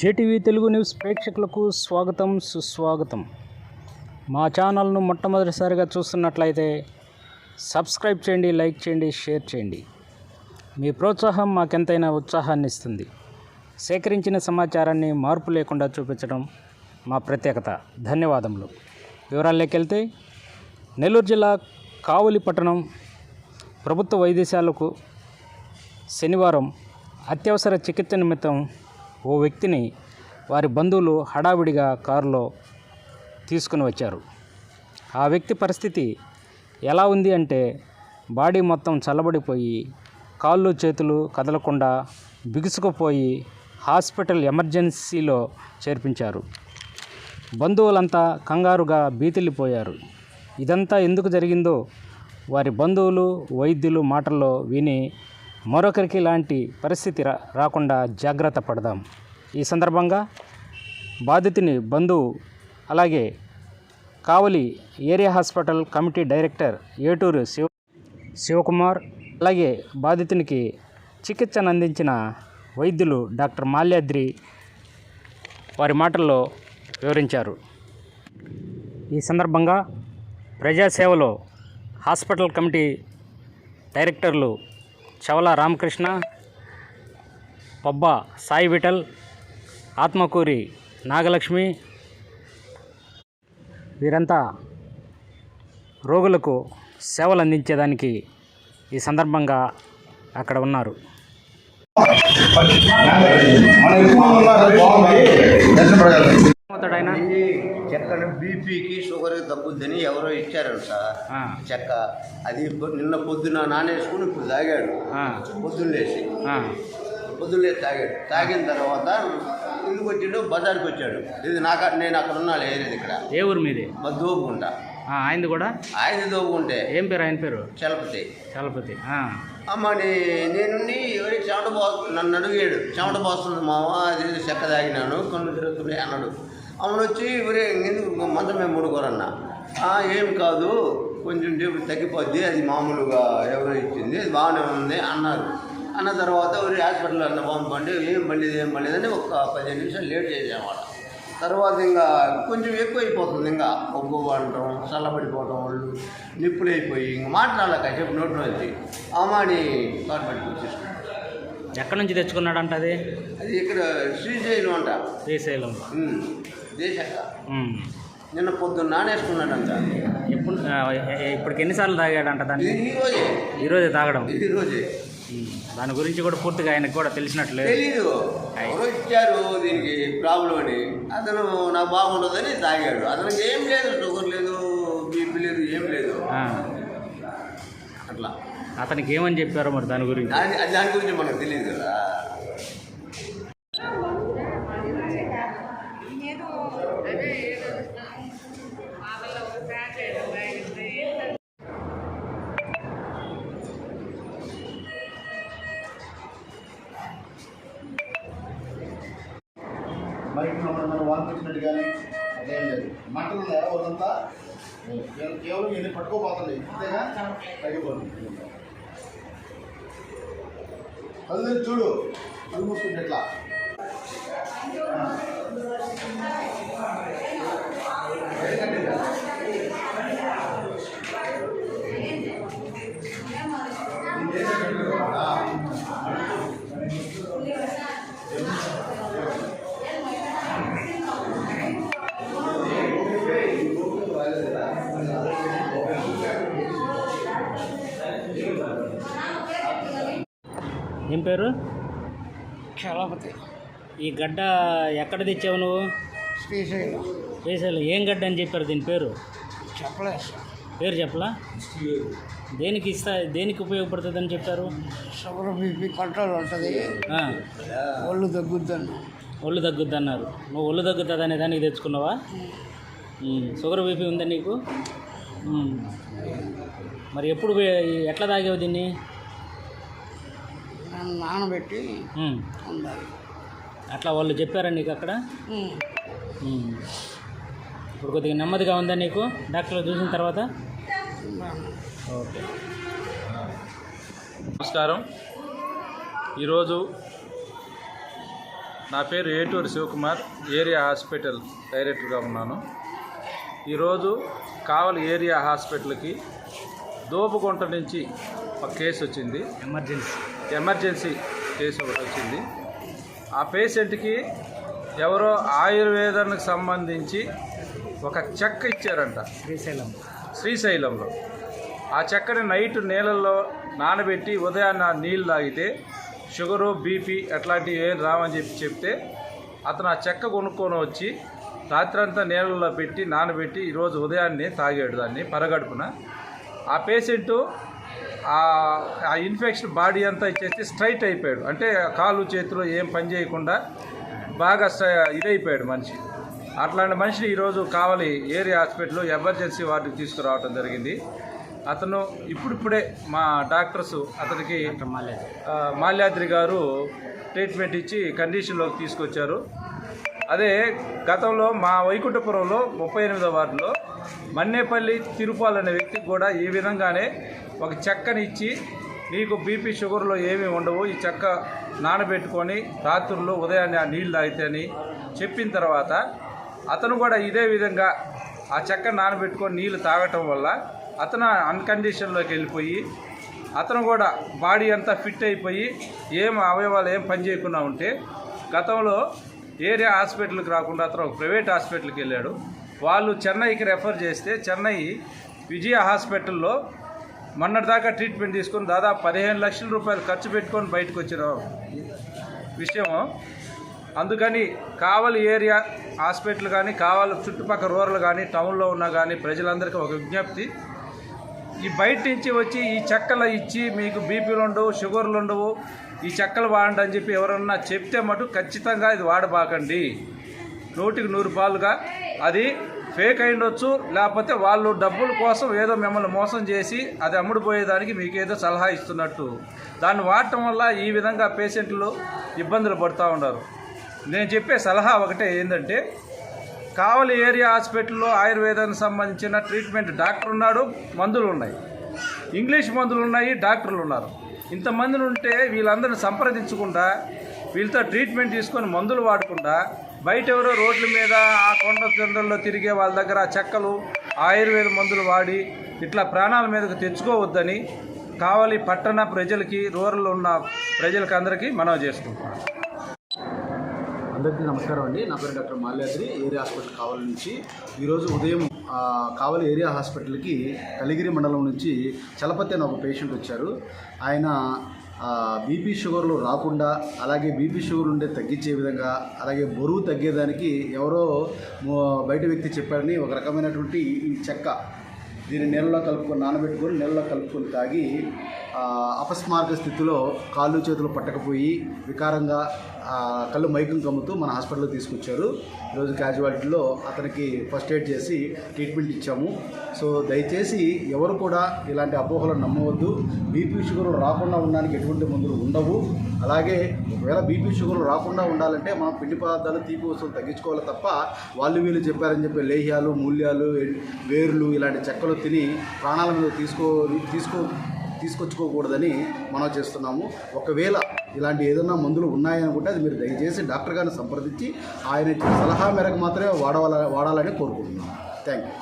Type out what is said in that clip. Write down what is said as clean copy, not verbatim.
JTV Telugu news ప్రేక్షకులకు స్వాగతం సుస్వాగతం. మా ఛానల్ను మొట్టమొదటిసారిగా చూస్తున్నట్లయితే సబ్స్క్రైబ్ చేయండి, లైక్ చేయండి, షేర్ చేయండి. మీ ప్రోత్సాహం మాకెంతైనా ఉత్సాహాన్ని ఇస్తుంది. సేకరించిన సమాచారాన్ని మార్పు లేకుండా చూపించడం మా ప్రత్యేకత. ధన్యవాదములు. వివరాల్లోకి వెళ్తే, నెల్లూరు జిల్లా కావలి పట్టణం ప్రభుత్వ వైద్యశాలకు శనివారం అత్యవసర చికిత్స నిమిత్తం ఓ వ్యక్తిని వారి బంధువులు హడావిడిగా కారులో తీసుకుని వచ్చారు. ఆ వ్యక్తి పరిస్థితి ఎలా ఉంది అంటే, బాడీ మొత్తం చల్లబడిపోయి కాళ్ళు చేతులు కదలకుండా బిగుసుకుపోయి హాస్పిటల్ ఎమర్జెన్సీలో చేర్పించారు. బంధువులంతా కంగారుగా బీతిల్లిపోయారు. ఇదంతా ఎందుకు జరిగిందో వారి బంధువులు వైద్యులు మాటల్లో విని మరొకరికి ఇలాంటి పరిస్థితి రాకుండా జాగ్రత్త పడదాం. ఈ సందర్భంగా బాధితుని బంధువు అలాగే కావలి ఏరియా హాస్పిటల్ కమిటీ డైరెక్టర్ ఏటూరు శివకుమార్, అలాగే బాధితునికి చికిత్సను అందించిన వైద్యులు డాక్టర్ మాల్యాద్రి వారి మాటల్లో వివరించారు. ఈ సందర్భంగా ప్రజాసేవలో హాస్పిటల్ కమిటీ డైరెక్టర్లు చవల రామకృష్ణ, పబ్బా సాయి విఠల్, ఆత్మకూరి నాగలక్ష్మి వీరంతా రోగులకు సేవలు అందించేదానికి ఈ సందర్భంగా అక్కడ ఉన్నారు. చెక్కను బీపీకి షుగర్కి తగ్గుద్దని ఎవరో ఇచ్చారు సార్. చెక్క అది నిన్న పొద్దున నానేసుకుని ఇప్పుడు తాగాడు. పొద్దున్నేసి తాగాడు. తాగిన తర్వాత ఇందుకు వచ్చిండు, బజార్కి వచ్చాడు. ఇది నేను అక్కడ ఉన్నా లేదు ఇక్కడ. ఏ ఊరు మీది? దోపుకుంటా. ఆయనది కూడా? ఆయన దోపుకుంటే. ఏం పేరు ఆయన పేరు? చలపతి. అమ్మని నేనుండి చెమట నన్ను అడిగాడు, చెమట పోస్తుంది మామ, అది చెక్క తాగినాను, కళ్ళు తిరుగుతున్నాయి అన్నాడు. అమ్మను వచ్చి ఎందుకు మంచం మేము ముడుకోరన్నా. ఏం కాదు, కొంచెం సేపు తగ్గిపోద్ది, అది మామూలుగా ఎవరో ఇచ్చింది, అది బాగానే ఉంది అన్నారు. అన్న తర్వాత హాస్పిటల్లో అన్న పంపండి, ఏం పడలేదని ఒక 15 నిమిషాలు లేట్ చేసామాట. తర్వాత ఇంకా కొంచెం ఎక్కువ అయిపోతుంది, ఇంకా ఒగ్గు అనటం, చల్లబడిపోవటం, వాళ్ళు నిప్పులు అయిపోయి ఇంక మాట్లాడలేక చెప్పి నోటి నుంచి అమ్మాని గవర్నమెంట్కి వచ్చేసుకున్నాడు. ఎక్కడి నుంచి తెచ్చుకున్నాడంట? అది ఇక్కడ శ్రీశైలం అంట. శ్రీశైలం దేశక్క. నిన్న పొద్దున్న నానేసుకున్నాడంట. ఇప్పటికి ఎన్నిసార్లు తాగాడంట దాన్ని? ఈరోజే తాగడం. దాని గురించి కూడా పూర్తిగా ఆయనకు కూడా తెలిసినట్లేదు. తెలీదు, ఎవరో ఇచ్చారు దీనికి ప్రాబ్లం అని. అతను నాకు బాగుండదని తాగాడు. అతనికి ఏం లేదు, షుగర్ లేదు, బీపీ లేదు, ఏం లేదు. అట్లా అతనికి ఏమని చెప్పారో మరి దాని గురించి? దాని గురించి మనకు తెలియదు కదా. మరి మనం వానికి వచ్చినట్టు కానీ అదేం లేదు. మంటలు ఉన్నాయా వాళ్ళంతా? కేవలం ఇది పట్టుకోపోతుంది, అంతేగా తగ్గిపోతుంది. కళ్ళు చూడు, కళ్ళు మూసుకుంటే ఎట్లా? ఏం పేరు? చలపతి. ఈ గడ్డ ఎక్కడ తెచ్చావు నువ్వు? శ్రీశైలం. ఏం గడ్డ అని చెప్పారు దీని పేరు? చెప్పలేదు. పేరు చెప్పలా? దేనికి ఉపయోగపడుతుంది అని చెప్పారు? షుగర్ బీపీ కంట్రోల్ ఉంటుంది, ఒళ్ళు తగ్గుద్దని. ఒళ్ళు తగ్గుద్ది అన్నారు. నువ్వు ఒళ్ళు తగ్గుతుంది అనే దానికి తెచ్చుకున్నావా? షుగర్ బీపీ ఉందా నీకు? మరి ఎట్లా తాగేవు దీన్ని? నానబెట్టి ఉండాలి. అట్లా వాళ్ళు చెప్పారా నీకు అక్కడ? ఇప్పుడు కొద్దిగా నెమ్మదిగా ఉందా నీకు డాక్టర్లు చూసిన తర్వాత? ఓకే. నమస్కారం. ఈరోజు నా పేరు ఏటూరు శివకుమార్, ఏరియా హాస్పిటల్ డైరెక్టర్గా ఉన్నాను. ఈరోజు కావలి ఏరియా హాస్పిటల్కి దోపుగుంట నుంచి ఒక కేసు వచ్చింది. ఎమర్జెన్సీ కేసు ఒకటి వచ్చింది. ఆ పేషెంట్కి ఎవరో ఆయుర్వేదానికి సంబంధించి ఒక చెక్క ఇచ్చారంట శ్రీశైలంలో. ఆ చెక్కని నైట్ నీళ్ళల్లో నానబెట్టి ఉదయాన్న నీళ్ళు తాగితే షుగరు, బీపీ అట్లాంటివి ఏం రావని చెప్తే అతను ఆ చెక్క కొనుక్కొని వచ్చి రాత్రంతా నీళ్ళల్లో పెట్టి నానబెట్టి ఈరోజు ఉదయాన్నే తాగాడు దాన్ని పరగడుపున. ఆ పేషెంటు ఆ ఇన్ఫెక్షన్ బాడీ అంతా ఇచ్చేసి స్ట్రైట్ అయిపోయాడు. అంటే కాళ్ళు చేతులు ఏం పని చేయకుండా బాగా ఇదైపోయాడు మనిషి. అట్లాంటి మనిషిని ఈరోజు కావలి ఏరియా హాస్పిటల్లో ఎమర్జెన్సీ వార్డుకి తీసుకురావడం జరిగింది. అతను ఇప్పుడిప్పుడే మా డాక్టర్స్ అతనికి మాల్యాద్రి గారు ట్రీట్మెంట్ ఇచ్చి కండిషన్లోకి తీసుకొచ్చారు. అదే గతంలో మా వైకుంఠపురంలో 38వ వార్డులో మన్నేపల్లి తిరుపాల్ అనే వ్యక్తికి కూడా ఈ విధంగానే ఒక చెక్కని ఇచ్చి నీకు బీపీ షుగర్లో ఏమీ ఉండవు, ఈ చెక్క నానబెట్టుకొని రాత్రుల్లో ఉదయాన్నే ఆ నీళ్ళు తాగితే అని చెప్పిన తర్వాత అతను కూడా ఇదే విధంగా ఆ చెక్క నానబెట్టుకొని నీళ్ళు తాగటం వల్ల అతను అన్కండిషన్లోకి వెళ్ళిపోయి అతను కూడా బాడీ అంతా ఫిట్ అయిపోయి ఏం అవయవాలు ఏం పని చేయకుండా ఉంటే గతంలో ఏరియా హాస్పిటల్కి రాకుండా అతను ఒక ప్రైవేట్ హాస్పిటల్కి వెళ్ళాడు. వాళ్ళు చెన్నైకి రెఫర్ చేస్తే చెన్నై విజయ హాస్పిటల్లో మొన్నటిదాకా ట్రీట్మెంట్ తీసుకొని దాదాపు 15 లక్షల రూపాయలు ఖర్చు పెట్టుకొని బయటకు వచ్చిన విషయము. అందుకని కావలి ఏరియా హాస్పిటల్ కానీ కావలి చుట్టుపక్కల రూరల్ కానీ టౌన్లో ఉన్నా కానీ ప్రజలందరికీ ఒక విజ్ఞప్తి, ఈ బయట నుంచి వచ్చి ఈ చెక్కలు ఇచ్చి మీకు బీపీలు ఉండవు, షుగర్లు ఉండవు, ఈ చెక్కలు వాడండి అని చెప్పి ఎవరన్నా చెప్తే మటు ఖచ్చితంగా ఇది వాడబాకండి. 100కి 100 పాలుగా అది ఫేక్ అయిండొచ్చు, లేకపోతే వాళ్ళు డబ్బుల కోసం ఏదో మిమ్మల్ని మోసం చేసి అది అమ్ముడుపోయేదానికి మీకు ఏదో సలహా ఇస్తున్నట్టు దాన్ని వాడటం వల్ల ఈ విధంగా పేషెంట్లు ఇబ్బందులు పడుతూ ఉన్నారు. నేను చెప్పే సలహా ఒకటే ఏంటంటే, కావలి ఏరియా హాస్పిటల్లో ఆయుర్వేదానికి సంబంధించిన ట్రీట్మెంట్ డాక్టర్ ఉన్నాడు, మందులు ఉన్నాయి, ఇంగ్లీష్ మందులు ఉన్నాయి, డాక్టర్లు ఉన్నారు. ఇంతమందిని ఉంటే వీళ్ళందరిని సంప్రదించకుండా వీళ్ళతో ట్రీట్మెంట్ తీసుకొని మందులు వాడకుండా బయట ఎవరో రోడ్ల మీద ఆ కొండ చంద్రల్లో తిరిగే వాళ్ళ దగ్గర ఆ చెక్కలు ఆయుర్వేద మందులు వాడి ఇట్లా ప్రాణాల మీదకు తెచ్చుకోవద్దని కావలి పట్టణ ప్రజలకి, రూరల్లో ఉన్న ప్రజలకి అందరికీ మనవి చేసుకుంటున్నాను. అందరికీ నమస్కారం అండి. నా పేరు డాక్టర్ మాల్యాద్రి, ఏరియా హాస్పిటల్ కావలి నుంచి. ఈరోజు ఉదయం కావలి ఏరియా హాస్పిటల్కి కలిగిరి మండలం నుంచి చలపతి అని ఒక పేషెంట్ వచ్చారు. ఆయన బీపీ షుగర్లు రాకుండా, అలాగే బీపీ షుగర్ ఉండే తగ్గించే విధంగా, అలాగే బరువు తగ్గేదానికి ఎవరో బయట వ్యక్తి చెప్పారని ఒక రకమైనటువంటి ఈ చెక్క దీన్ని నీళ్ళలో కలుపుకొని నానబెట్టుకొని నీళ్ళలో కలుపుకొని తాగి అపస్మారక స్థితిలో కాళ్ళు చేతులు పట్టకపోయి వికారంగా కళ్ళు మైకం కమ్ముతూ మన హాస్పిటల్కి తీసుకొచ్చారు. ఈరోజు క్యాజువాలిటీలో అతనికి ఫస్ట్ ఎయిడ్ చేసి ట్రీట్మెంట్ ఇచ్చాము. సో దయచేసి ఎవరు కూడా ఇలాంటి అపోహలను నమ్మవద్దు. బీపీ షుగర్లు రాకుండా ఉండడానికి ఎటువంటి మందులు ఉండవు. అలాగే ఒకవేళ బీపీ షుగర్లు రాకుండా ఉండాలంటే మనం పిండి పదార్థాలు, తీపి వస్తువులు తగ్గించుకోవాలి తప్ప వాళ్ళు వీళ్ళు చెప్పారని చెప్పి లేహ్యాలు, మూల్యాలు, వేర్లు ఇలాంటి చెక్కలు తిని ప్రాణాల మీద తీసుకొచ్చుకోకూడదని మనం చేస్తున్నాము. ఒకవేళ ఇలాంటి ఏదైనా మందులు ఉన్నాయనుకుంటే అది మీరు దయచేసి డాక్టర్ గారిని సంప్రదించి ఆయన సలహా మేరకు మాత్రమే వాడాలని కోరుకుంటున్నాము. Thank you.